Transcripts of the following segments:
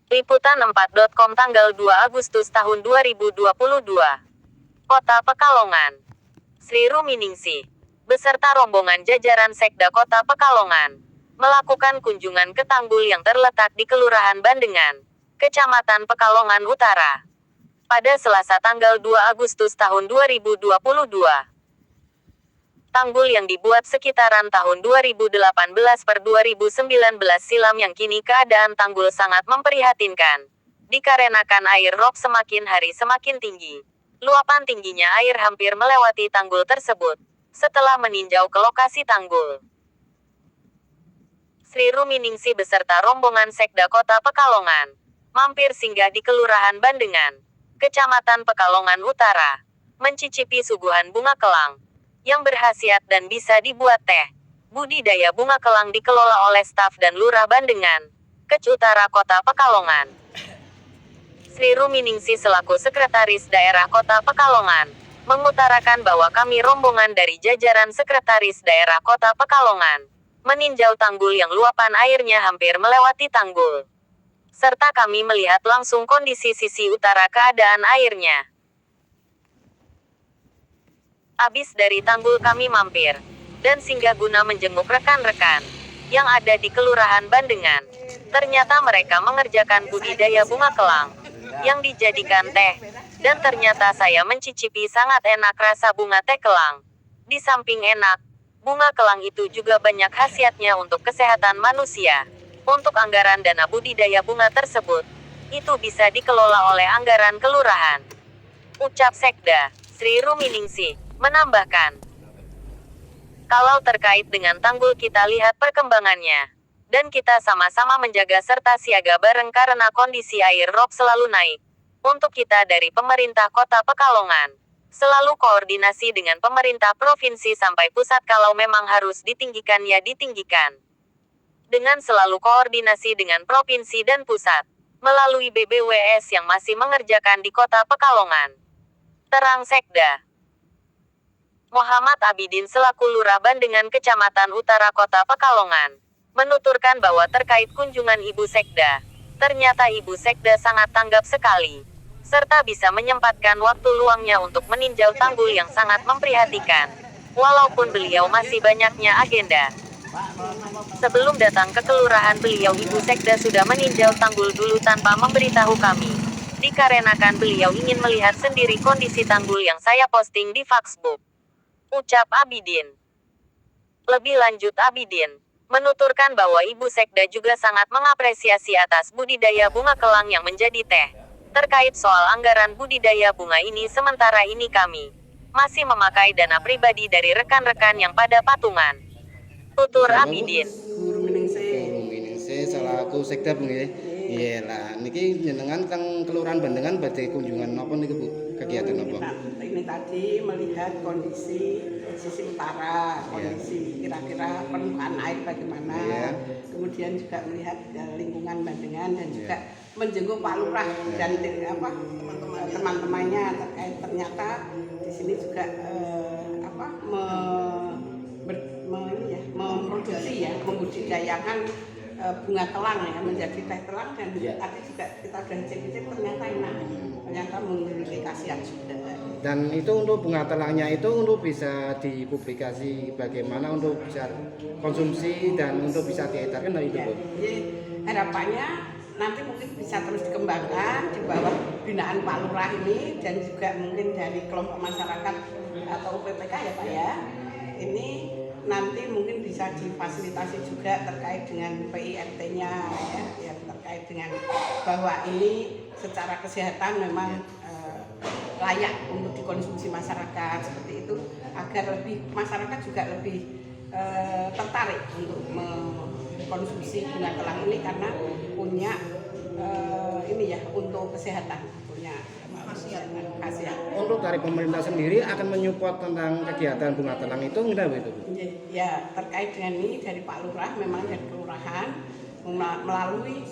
Liputan 4.com tanggal 2 Agustus tahun 2022. Kota Pekalongan. Sri Ruminingsih beserta rombongan jajaran Sekda Kota Pekalongan melakukan kunjungan ke tanggul yang terletak di Kelurahan Bandengan, Kecamatan Pekalongan Utara, pada Selasa tanggal 2 Agustus tahun 2022. Tanggul yang dibuat sekitaran tahun 2018 per 2019 silam yang kini keadaan tanggul sangat memprihatinkan. Dikarenakan air rob semakin hari semakin tinggi. Luapan tingginya air hampir melewati tanggul tersebut. Setelah meninjau ke lokasi tanggul, Sri Ruminingsih beserta rombongan Sekda Kota Pekalongan mampir singgah di Kelurahan Bandengan, Kecamatan Pekalongan Utara, mencicipi suguhan bunga kelang yang berkhasiat dan bisa dibuat teh. Budidaya bunga kelang dikelola oleh staf dan Lurah Bandengan, Kec Utara Kota Pekalongan. Sri Ruminingsih selaku Sekretaris Daerah Kota Pekalongan mengutarakan bahwa kami rombongan dari jajaran Sekretaris Daerah Kota Pekalongan meninjau tanggul yang luapan airnya hampir melewati tanggul, serta kami melihat langsung kondisi sisi utara keadaan airnya. Abis dari tanggul kami mampir dan singgah guna menjenguk rekan-rekan yang ada di Kelurahan Bandengan. Ternyata mereka mengerjakan budidaya bunga kelang yang dijadikan teh, dan ternyata saya mencicipi sangat enak rasa bunga teh kelang. Di samping enak, bunga kelang itu juga banyak khasiatnya untuk kesehatan manusia. Untuk anggaran dana budidaya bunga tersebut, itu bisa dikelola oleh anggaran kelurahan. Ucap Sekda Sri Ruminingsih menambahkan, kalau terkait dengan tanggul kita lihat perkembangannya, dan kita sama-sama menjaga serta siaga bareng karena kondisi air rob selalu naik. Untuk kita dari pemerintah Kota Pekalongan, selalu koordinasi dengan pemerintah provinsi sampai pusat, kalau memang harus ditinggikan ya ditinggikan. Dengan selalu koordinasi dengan provinsi dan pusat, melalui BBWS yang masih mengerjakan di Kota Pekalongan. Terang Sekda Muhammad Abidin selaku Lurah Bandengan Kecamatan Utara Kota Pekalongan menuturkan bahwa terkait kunjungan Ibu Sekda, ternyata Ibu Sekda sangat tanggap sekali, serta bisa menyempatkan waktu luangnya untuk meninjau tanggul yang sangat memprihatinkan, walaupun beliau masih banyaknya agenda. Sebelum datang ke kelurahan beliau Ibu Sekda sudah meninjau tanggul dulu tanpa memberitahu kami, dikarenakan beliau ingin melihat sendiri kondisi tanggul yang saya posting di Facebook. Ucap Abidin. Lebih lanjut Abidin menuturkan bahwa Ibu Sekda juga sangat mengapresiasi atas budidaya bunga kelang yang menjadi teh. Terkait soal anggaran budidaya bunga ini, sementara ini kami masih memakai dana pribadi dari rekan-rekan yang pada patungan. Tutur Abidin. Guru Miningsih selaku Sekda Bu nggih. Iya lah, niki jenengan teng Kelurahan Bandengan badhe kunjungan napa niku Bu? Kegiatan apa? Ini tadi melihat kondisi sisi utara, kondisi kira-kira permukaan air bagaimana. Kemudian juga melihat lingkungan Bandengan dan juga menjenguk Pak Lurah dan teman-temannya terkait ternyata di sini juga membudidayakan bunga telang ya, menjadi teh telang, dan tadi juga kita sudah cek-cek ternyata enak, ternyata memiliki khasiat juga. Dan itu untuk bunga telangnya itu untuk bisa dipublikasi bagaimana untuk bisa konsumsi dan untuk bisa diedarkan dari itu Bu. Jadi harapannya nanti mungkin bisa terus dikembangkan di bawah binaan Pak Lurah ini, dan juga mungkin dari kelompok masyarakat atau UPPK ya Pak ya. Ini nanti mungkin bisa difasilitasi juga terkait dengan PIRT-nya ya, yang terkait dengan bahwa ini secara kesehatan memang layak untuk dikonsumsi masyarakat, seperti itu, agar lebih masyarakat juga lebih tertarik untuk mengkonsumsi bunga telang ini karena punya ini ya, untuk kesehatan, punya khasiat. Untuk dari pemerintah sendiri akan menyupport tentang kegiatan bunga telang itu enggak Bu itu? Ya, terkait dengan ini dari Pak Lurah, memang dari kelurahan melalui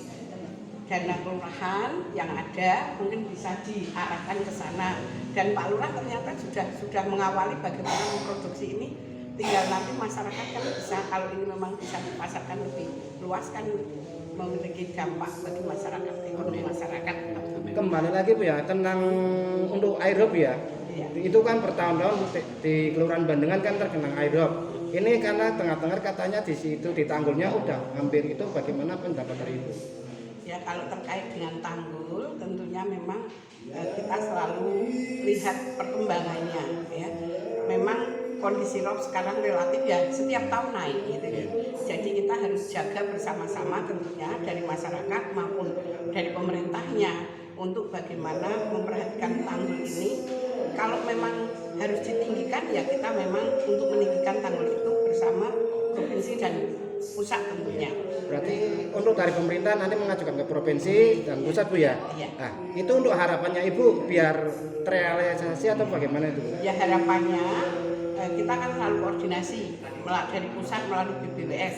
dana kelurahan yang ada mungkin bisa diarahkan ke sana, dan Pak Lurah ternyata sudah mengawali bagaimana memproduksi ini tinggal nanti masyarakat kan bisa, kalau ini memang bisa dipasarkan lebih luas kan memiliki dampak bagi masyarakat, ekonomi masyarakat. Kembali lagi Bu ya tentang untuk aerob ya. Iya. Itu kan bertahun-tahun di Kelurahan Bandengan kan tergenang aerob. Ini karena tengah-tengah katanya di situ di tanggulnya udah hampir, itu bagaimana pendapat dari Ibu? Ya kalau terkait dengan tanggul tentunya memang kita selalu lihat perkembangannya ya. Memang kondisi rob sekarang relatif ya setiap tahun naik gitu ya. Jadi kita harus jaga bersama-sama tentunya dari masyarakat maupun dari pemerintahnya untuk bagaimana memperhatikan tanggul ini. Kalau memang harus ditinggikan ya kita memang untuk meninggikan tanggul itu bersama provinsi dan pusat tentunya. Berarti untuk dari pemerintah nanti mengajukan ke provinsi dan pusat Bu ya? Iya. Nah, itu untuk harapannya Ibu biar terrealisasi atau bagaimana itu? Ya harapannya kita kan selalu koordinasi dari pusat melalui BBWS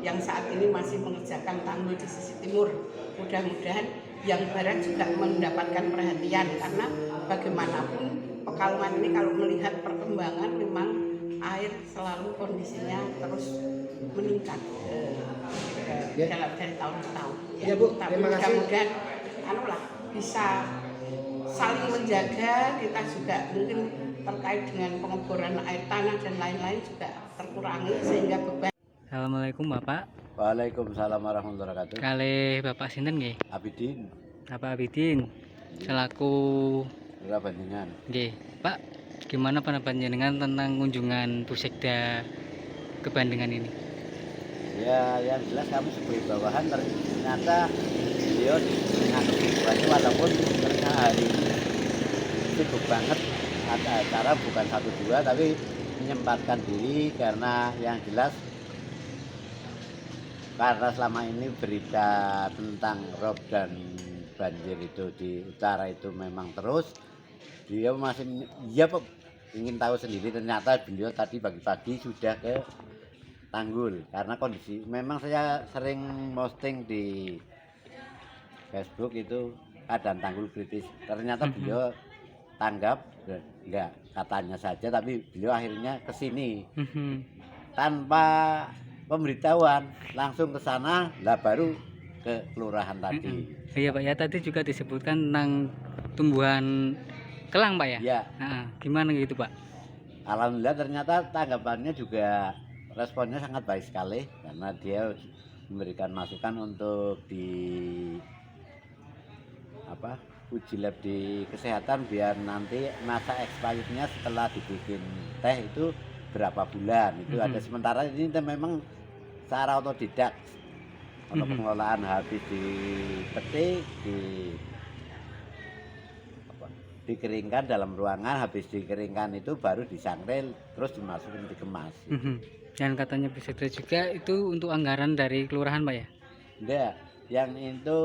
yang saat ini masih mengerjakan tanggul di sisi timur. Mudah-mudahan yang barat juga mendapatkan perhatian karena bagaimanapun Pekalongan ini kalau melihat perkembangan memang air selalu kondisinya terus meningkat dari tahun ke tahun. Ya Bu, tapi terima kasih. mudah-mudahan bisa saling menjaga, kita juga mungkin terkait dengan pengeboran air tanah dan lain-lain juga terkurangi sehingga beban. Assalamualaikum Bapak. Waalaikumsalam warahmatullahi wabarakatuh. Kali Bapak sinten nggih? Abidin, Bapak Abidin selaku Lurah Bandengan. nggih. Pak, gimana pendapat jenengan tentang kunjungan Bu Sekda ke Bandengan ini? Ya, yang jelas kami sebagai bawahan ternyata beliau mengatur situasi walaupun ternyata hari ini sibuk banget, ada acara bukan 1-2 tapi menyempatkan diri karena yang jelas karena selama ini berita tentang rob dan banjir itu di utara itu memang terus, beliau masih ingin tahu sendiri. Ternyata beliau tadi pagi-pagi sudah ke Tanggul karena kondisi memang saya sering posting di Facebook itu keadaan Tanggul kritis. Ternyata beliau tanggap enggak katanya saja, tapi beliau akhirnya ke sini tanpa pemberitahuan, langsung ke sana lah baru ke kelurahan tadi. Iya Pak, ya tadi juga disebutkan tentang tumbuhan kelang Pak ya? Ya, Nah, gimana gitu Pak? alhamdulillah ternyata tanggapannya juga responnya sangat baik sekali karena dia memberikan masukan untuk di uji lab di kesehatan biar nanti masa expirednya setelah dibikin teh itu berapa bulan itu ada. Sementara ini memang secara otodidak untuk pengelolaan habis dipetik dikeringkan dalam ruangan, habis dikeringkan itu baru disangrai terus dimasukin dikemas. Dan katanya Bu Sekda juga itu untuk anggaran dari kelurahan Pak ya? Enggak, yang itu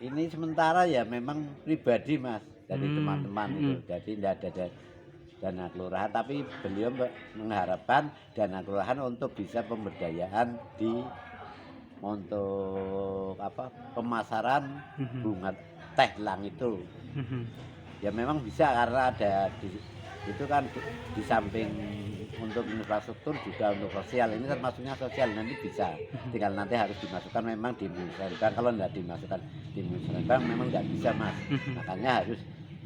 ini sementara ya memang pribadi Mas dari teman-teman itu. Jadi tidak ada dana kelurahan, tapi beliau mengharapkan dana kelurahan untuk bisa pemberdayaan untuk pemasaran bunga teh lang itu. Ya memang bisa karena ada itu kan di samping untuk infrastruktur juga untuk sosial, ini termasuknya sosial, nanti bisa tinggal nanti harus dimasukkan memang di musrenbang. Kalau tidak dimasukkan di musrenbang memang nggak bisa Mas, makanya harus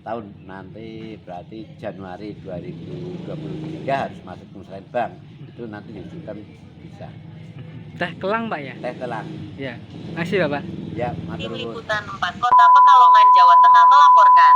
tahun nanti berarti Januari 2023 harus masuk musrenbang, itu nanti dimasukkan bisa. Teh kelang Pak ya? Teh telang Ya, makasih Bapak. ya, Tim matur nuwun. Liputan 4 Kota Pekalongan, Jawa Tengah melaporkan.